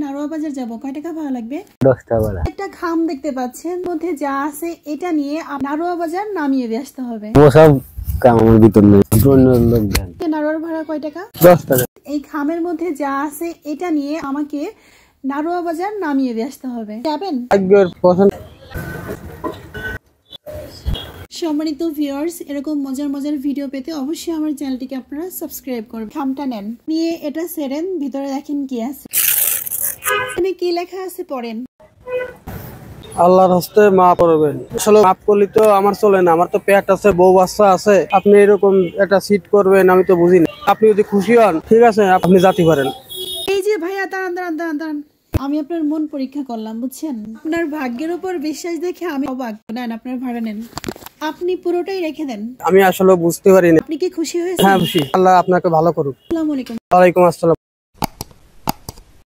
নারোয়া বাজার যাব, কয় টাকা ভাড়া লাগবে? 10 টাকা ভাড়া। একটা খাম দেখতে পাচ্ছেন, মধ্যে যা আছে এটা নিয়ে নারোয়া বাজার নামিয়ে দিয়ে আসতে হবে। ও সব কামের ভিতর নেই, অন্য লোক দেন। নারোয়ার ভাড়া কয় টাকা? 10 টাকা। এই খামের মধ্যে যা আছে এটা নিয়ে আমাকে নারোয়া বাজার নামিয়ে দিয়ে আসতে হবে, যাবেন? সম্মানিত ভিউয়ার্স, এরকম মজার মজার ভিডিও পেতে অবশ্যই আমার চ্যানেলটিকে আপনারা সাবস্ক্রাইব করবেন। খামটা নেন, নিয়ে এটা সেরেন, ভিতরে দেখেন কি আছে। এখানে কি লেখা আছে পড়েন। আল্লাহর হস্তে মাফ করবেন। আসলে মাফ করলে তো আমার চলে না, আমার তো পেট আছে, বউ বাচ্চা আছে। আপনি এরকম একটা সিট করবেন আমি তো বুঝি না। আপনি যদি খুশি হন ঠিক আছে, আপনি যাতে পারেন। এই যে ভাইয়া, দাঁড়ান দাঁড়ান দাঁড়ান দাঁড়ান, আমি আপনার মন পরীক্ষা করলাম, বুঝছেন? আপনার ভাগ্যের উপর বিশ্বাস দেখে আমি অবাক। নেন, আপনার ভাড়া নেন, আপনি পুরোটাই রেখে দেন। আমি আসলে বুঝতে পারি না। আপনি কি খুশি হয়েছেন? হ্যাঁ খুশি। আল্লাহ আপনাকে ভালো করুক। আসসালামু আলাইকুম। ওয়ালাইকুম আসসালাম।